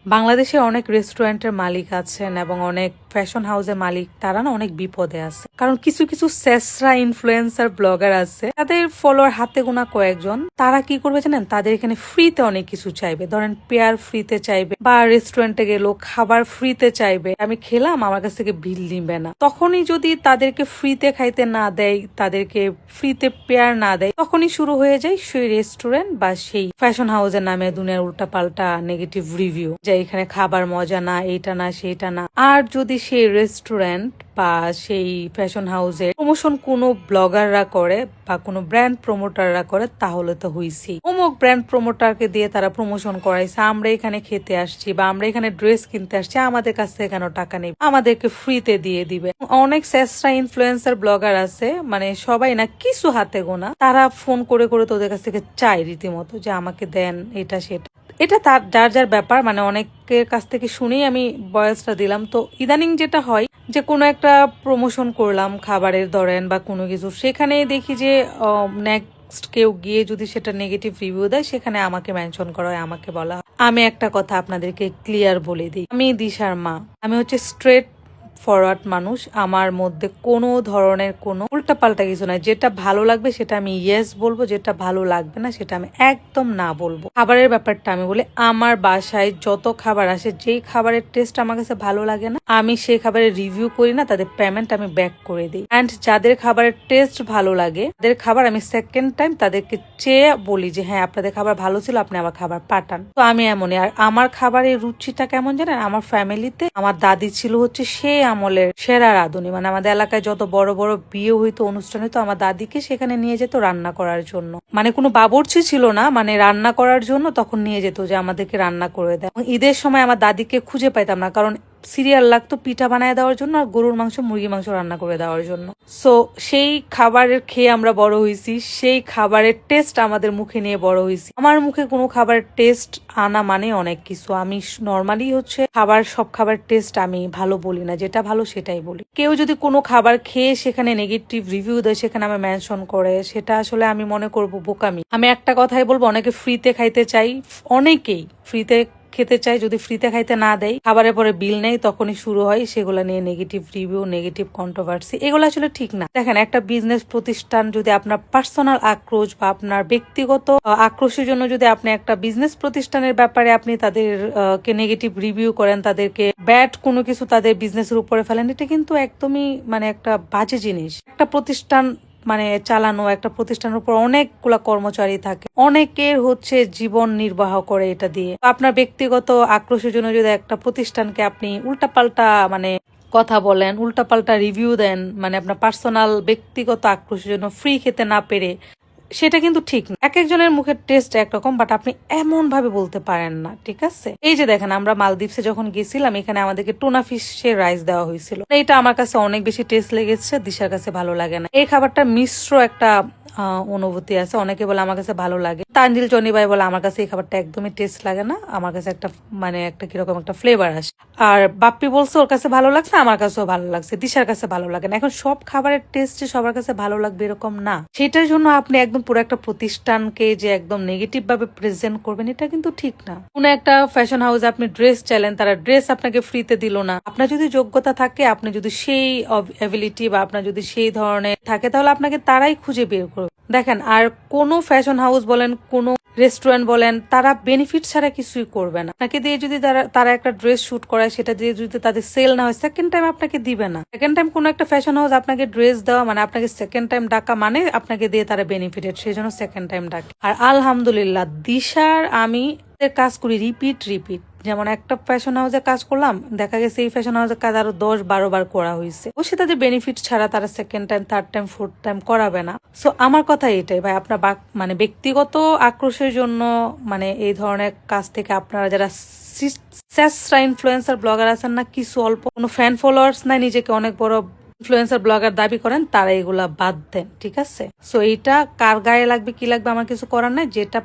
বাংলাদেশে অনেক রেস্টুরেন্টের মালিক আছেন এবং অনেক ফ্যাশন হাউসের মালিক, তারা না অনেক বিপদে আছে। কারণ কিছু কিছু স্যাসরা ইনফ্লুয়েন্সার ব্লগার আছে, তাদের ফলোয়ার হাতে গোনা কয়েকজন। তারা কি করবে জানেন, তাদের এখানে ফ্রিতে অনেক কিছু চাইবে। ধরেন পেয়ার ফ্রিতে চাইবে, বা রেস্টুরেন্টে গেল খাবার ফ্রিতে চাইবে। আমি খেলাম, আমার কাছ থেকে বিল নিবে না। তখনই যদি তাদেরকে ফ্রিতে খাইতে না দেয়, তাদেরকে ফ্রিতে পেয়ার না দেয়, তখনই শুরু হয়ে যায় সেই রেস্টুরেন্ট বা সেই ফ্যাশন হাউসের নামে দুনিয়ার উল্টাপাল্টা নেগেটিভ রিভিউ, যে এখানে খাবার মজা না, এইটা না সেইটা না। আর যদি সেই রেস্টুরেন্ট বা সেই ফ্যাশন হাউসে প্রমোশন কোনো ব্লগাররা করে বা কোনো ব্র্যান্ড প্রমোটাররা করে, তাহলে তো হইছি। অমুক ব্র্যান্ড প্রমোটারকে দিয়ে তারা প্রমোশন করাইছে, আমরা এখানে খেতে আসছি বা আমরা এখানে ড্রেস কিনতে আসছি, আমাদের কাছ থেকে কেন টাকা নেই, আমাদেরকে ফ্রিতে দিয়ে দিবে। অনেক স্যাসরা ইনফ্লুয়েন্সার ব্লগার আছে, মানে সবাই না, কিছু হাতে গোনা, তারা ফোন করে করে তোদের কাছ থেকে চায় রীতিমতো যে আমাকে দেন এটা সেটা। এটা তার যার যার ব্যাপার, মানে অনেকের কাছ থেকে শুনেই আমি বয়সটা দিলাম। তো ইদানিং যেটা হয় যে কোনো একটা প্রমোশন করলাম খাবারের ধরেন বা কোনো কিছু, সেখানে দেখি যে নেক্সট কেউ গিয়ে যদি সেটা নেগেটিভ রিভিউ দেয়, সেখানে আমাকে মেনশন করা হয়, আমাকে বলা হয়। আমি একটা কথা আপনাদেরকে ক্লিয়ার বলে দিই, আমি দিশার মা, আমি হচ্ছে স্ট্রেট ফরওয়ার্ড মানুষ। আমার মধ্যে কোনো ধরনের কোনো উল্টাপাল্টা কিছু নাই। যেটা ভালো লাগবে সেটা আমি ইয়েস বলবো, যেটা ভালো লাগবে না সেটা আমি একদম না বলবো। খাবারের ব্যাপারটা আমি বলি, আমার বাসায় যত খাবার আসে, যেই খাবারের টেস্ট আমার কাছে ভালো লাগে না, আমি সেই খাবারের রিভিউ করি না, তাদের পেমেন্ট আমি ব্যাক করে দিই। অ্যান্ড যাদের খাবারের টেস্ট ভালো লাগে, তাদের খাবার আমি সেকেন্ড টাইম তাদেরকে চেয়ে বলি যে হ্যাঁ আপনাদের খাবার ভালো ছিল, আপনি আবার খাবার পাঠান। তো আমি এমনই। আর আমার খাবারের রুচিটা কেমন জানেন, আমার ফ্যামিলিতে আমার দাদি ছিল হচ্ছে সেই আমলের সেরা রাঁধুনি। মানে আমাদের এলাকায় যত বড় বড় বিয়ে হইতো, অনুষ্ঠান হইতো, আমার দাদিকে সেখানে নিয়ে যেত রান্না করার জন্য। মানে কোনো বাবুর্চি ছিল না, মানে রান্না করার জন্য তখন নিয়ে যেত যে আমাদেরকে রান্না করে দেয়। ঈদের সময় আমার দাদিকে খুঁজে পাইতাম না, কারণ সিরিয়াল লাগতো পিঠা বানায় দেওয়ার জন্য আর গরুর মাংস মুরগি মাংস রান্না করে দেওয়ার জন্য। সো সেই খাবারের খেয়ে আমরা বড় হয়েছি, সেই খাবারের টেস্ট আমাদের মুখে নিয়ে বড় হয়েছি। আমার মুখে কোনো খাবারের টেস্ট আনা মানে অনেক কিছু। আমি নর্মালি হচ্ছে সব খাবার টেস্ট আমি ভালো বলি না, যেটা ভালো সেটাই বলি। কেউ যদি কোনো খাবার খেয়ে সেখানে নেগেটিভ রিভিউ দেয়, সেখানে আমি মেনশন করে, সেটা আসলে আমি মনে করব বোকামি। আমি একটা কথাই বলবো, অনেকে ফ্রিতে খাইতে চাই, অনেকেই ফ্রিতে খেতে চাই, যদি ফ্রিতে খাইতে না দেয়, খাবারের পরে বিল নেই, তখনই শুরু হয় সেগুলো নিয়ে নেগেটিভ রিভিউ, নেগেটিভ কন্ট্রোভার্সি। এগুলো আসলে ঠিক না। দেখেন, একটা বিজনেস প্রতিষ্ঠান যদি আপনার পার্সোনাল আক্রোশ বা আপনার ব্যক্তিগত আক্রোশের জন্য যদি আপনি একটা বিজনেস প্রতিষ্ঠানের ব্যাপারে আপনি তাদেরকে নেগেটিভ রিভিউ করেন, তাদেরকে ব্যাড কোনো কিছু তাদের বিজনেসের উপরে ফেলেন, এটা কিন্তু একদমই মানে একটা বাজে জিনিস। একটা প্রতিষ্ঠান মানে চালানো, একটা প্রতিষ্ঠানের উপর অনেকগুলা কর্মচারী থাকে, অনেকের হচ্ছে জীবন নির্বাহ করে এটা দিয়ে। আপনার ব্যক্তিগত আক্রোশের জন্য যদি একটা প্রতিষ্ঠানকে আপনি উল্টাপাল্টা মানে কথা বলেন, উল্টাপাল্টা রিভিউ দেন, মানে আপনার পার্সোনাল ব্যক্তিগত আক্রোশের জন্য ফ্রি খেতে না পেরে, সেটা কিন্তু ঠিক না। এক একজনের মুখের টেস্ট একরকম, বাট আপনি এমন ভাবে বলতে পারেন না, ঠিক আছে? এই যে দেখেন, আমরা মালদ্বীপসে যখন গেছিলাম, এখানে আমাদেরকে টুনা ফিশের রাইস দেওয়া হয়েছিল। এটা আমার কাছে অনেক বেশি টেস্ট লেগেছে, দিশার কাছে ভালো লাগে না। এই খাবারটা মিশ্র একটা অনুভূতি আছে। অনেকে বলে আমার কাছে ভালো লাগে, তানজিল জনি ভাই বলে আমার কাছে এই খাবারটা একদমই টেস্ট লাগে না, আমার কাছে একটা মানে একটা কিরকম একটা ফ্লেভার আসে। আর বাপ্পি বলছে ওর কাছে ভালো লাগছে, আমার কাছেও ভালো লাগছে, দিশার কাছে ভালো লাগে না। এখন সব খাবারের টেস্ট যে সবার কাছে ভালো লাগবে এরকম না। সেটার জন্য আপনি একদম পুরো একটা প্রতিষ্ঠানকে যে একদম নেগেটিভ ভাবে প্রেজেন্ট করবেন, এটা কিন্তু ঠিক না। কোন একটা ফ্যাশন হাউসে আপনি ড্রেস চাইলেন, তারা ড্রেস আপনাকে ফ্রিতে দিল না। আপনার যদি যোগ্যতা থাকে, আপনি যদি সেই অ্যাবিলিটি বা আপনার যদি সেই ধরনের থাকে, তাহলে আপনাকে তারাই খুঁজে বের করবে। দেখেন, আর কোনো ফ্যাশন হাউস বলেন, কোনো রেস্টুরেন্ট বলেন, তারা বেনিফিট ছাড়া কিছুই করবে না। আপনাকে দিয়ে যদি তারা একটা ড্রেস শুট করায়, সেটা দিয়ে যদি তাদের সেল না হয়, সেকেন্ড টাইম আপনাকে দিবে না। সেকেন্ড টাইম কোনো একটা ফ্যাশন হাউস আপনাকে ড্রেস দেওয়া মানে আপনাকে সেকেন্ড টাইম ডাকা, মানে আপনাকে দিয়ে তারা বেনিফিটেড, সেই জন্য সেকেন্ড টাইম ডাকে। আর আলহামদুলিল্লাহ, দিশার আমি কাজ করি রিপিট। যেমন একটা ফ্যাশন হাউসে কাজ করলাম, দেখা গেছে এই ফ্যাশন হাউসের কাজ আরো 10-12 বার করা হয়েছে। অবশ্যই তাদের বেনিফিট ছাড়া তারা second time, third time, fourth time করাবে না। সো আমার কথা এটাই ভাই, আপনার মানে ব্যক্তিগত আক্রোশের জন্য মানে এই ধরনের কাজ থেকে আপনারা যারা স্যাসরা ইনফ্লুয়েন্সার ব্লগার আছেন না, কিছু অল্প কোনো ফ্যান ফলোয়ার্স নাই, নিজেকে অনেক বড় ইনফ্লুয়েন্সার ব্লগার দাবি করেন, তারা এগুলা বাদ দেন, ঠিক আছে? সো এইটা কার গায়ে লাগবে কি লাগবে আমার কিছু করার নাই। যেটা